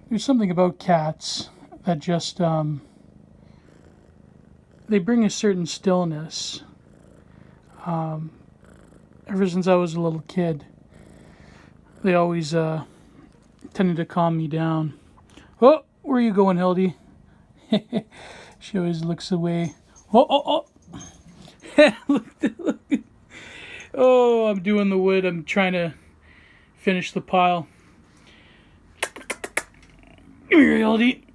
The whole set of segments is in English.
There's something about cats that just they bring a certain stillness. Ever since I was a little kid, they always tended to calm me down. Oh, where are you going, Hildy? She always looks away. Oh. look. Oh, I'm doing the wood. I'm trying to finish the pile. Come here, Hildy.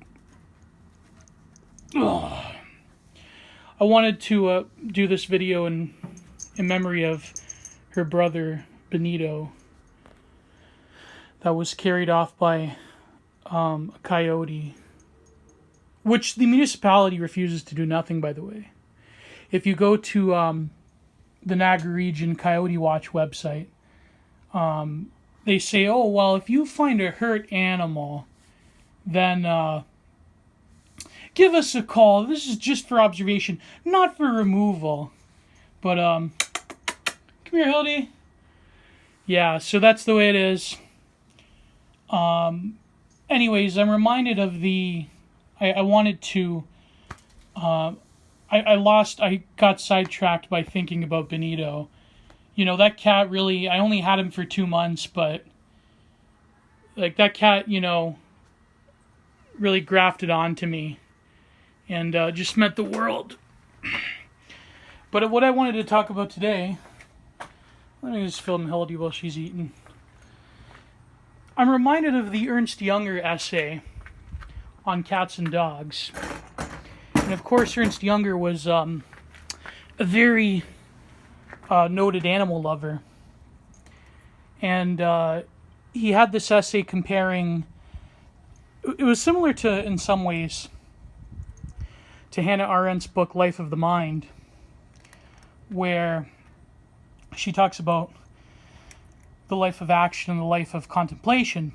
Oh. I wanted to do this video in memory of her brother, Benito, that was carried off by a coyote, which the municipality refuses to do nothing, by the way. If you go to the Niagara Region Coyote Watch website, they say, oh, well, if you find a hurt animal, then give us a call. This is just for observation, not for removal. But, come here, Hildy. Yeah, so that's the way it is. Anyways, I'm reminded of I wanted to, I got sidetracked by thinking about Benito. You know, that cat really, I only had him for 2 months, but, like, that cat, really grafted onto me and just meant the world. But what I wanted to talk about today, let me just film Hildy while she's eating. I'm reminded of the Ernst Younger essay on cats and dogs. And of course, Ernst Younger was a very noted animal lover. And he had this essay comparing, it was similar to, in some ways, to Hannah Arendt's book, Life of the Mind, where she talks about the life of action and the life of contemplation.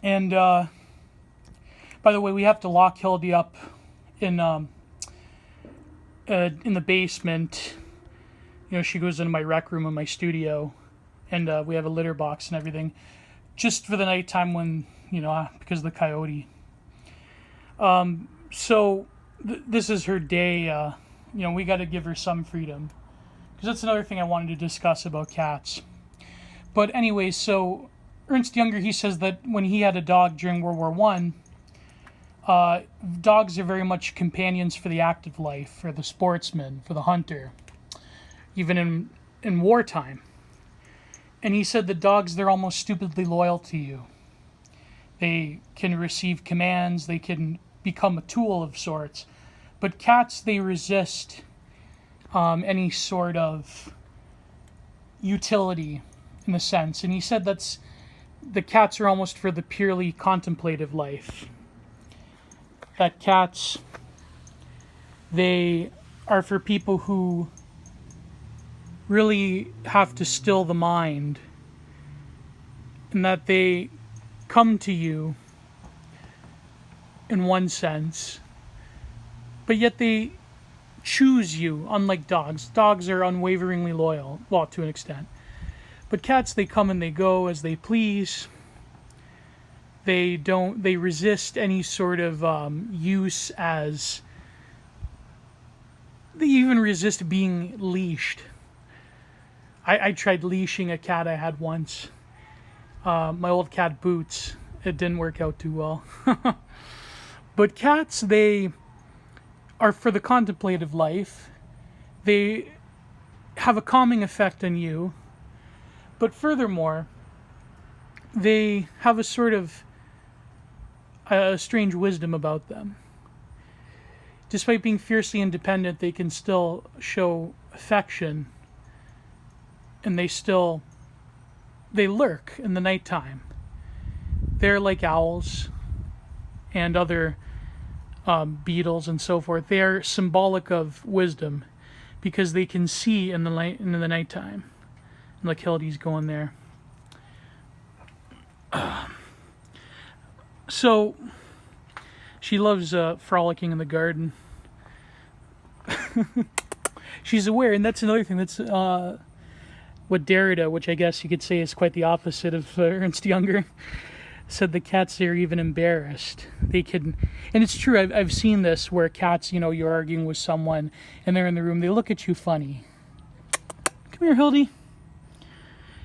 And by the way, we have to lock Hildy up in the basement. She goes into my rec room in my studio, and we have a litter box and everything, just for the nighttime when, because of the coyote. So this is her day. We got to give her some freedom, because that's another thing I wanted to discuss about cats. But anyway, so Ernst Younger, he says that when he had a dog during World War I, dogs are very much companions for the active life, for the sportsman, for the hunter, even in wartime. And he said that dogs, they're almost stupidly loyal to you. They can receive commands, they can become a tool of sorts. But cats, they resist any sort of utility, in a sense. And he said the cats are almost for the purely contemplative life. That cats, they are for people who really have to still the mind, and that they come to you in one sense, but yet they choose you, unlike dogs. Dogs are unwaveringly loyal, well, to an extent. But cats, they come and they go as they please. They resist any sort of use as, they even resist being leashed. I tried leashing a cat I had once. My old cat Boots. It didn't work out too well. But cats, they are for the contemplative life. They have a calming effect on you. But furthermore, they have a sort of strange wisdom about them. Despite being fiercely independent, they can still show affection. And they lurk in the nighttime. They're like owls and other beetles and so forth. They're symbolic of wisdom because they can see in the nighttime. Like Hildy's going there. So she loves frolicking in the garden. She's aware, and that's another thing. That's what Derrida, which I guess you could say is quite the opposite of Ernst Younger. said the cats, they're even embarrassed. They can, and it's true, I've seen this where cats, you're arguing with someone and they're in the room, they look at you funny. Come here, Hildy.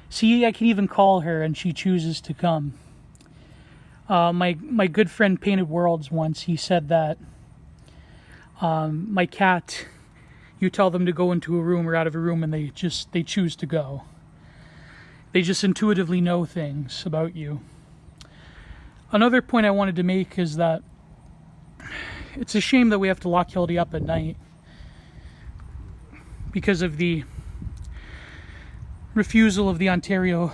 See, I can even call her and she chooses to come. My good friend Painted Worlds once, he said that my cat, you tell them to go into a room or out of a room and they choose to go. They just intuitively know things about you. Another point I wanted to make is that it's a shame that we have to lock Hildy up at night because of the refusal of the Ontario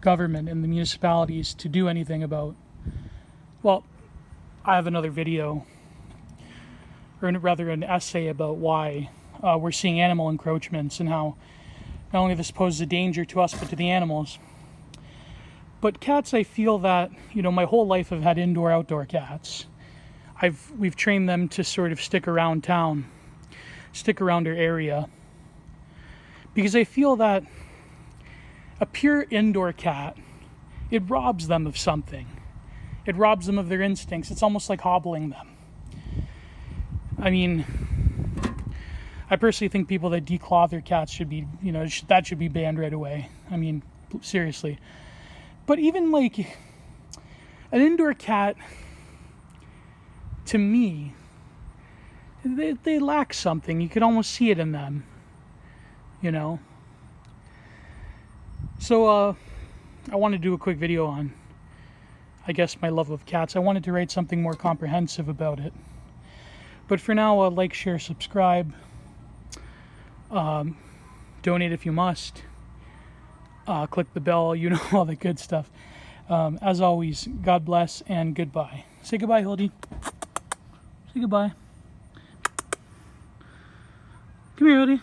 government and the municipalities to do anything about, well, I have another video, or rather an essay about why we're seeing animal encroachments and how not only this poses a danger to us but to the animals. But cats, I feel that, my whole life I've had indoor-outdoor cats. We've trained them to sort of stick around town, stick around our area. Because I feel that a pure indoor cat, it robs them of something. It robs them of their instincts. It's almost like hobbling them. I mean, I personally think people that declaw their cats should be, that should be banned right away. I mean, seriously. But even like an indoor cat, to me, they lack something. You could almost see it in them, So I want to do a quick video on, I guess, my love of cats. I wanted to write something more comprehensive about it. But for now, like, share, subscribe, donate if you must. Click the bell, all the good stuff. As always, God bless and goodbye. Say goodbye, Hildy. Say goodbye. Come here, Hildy.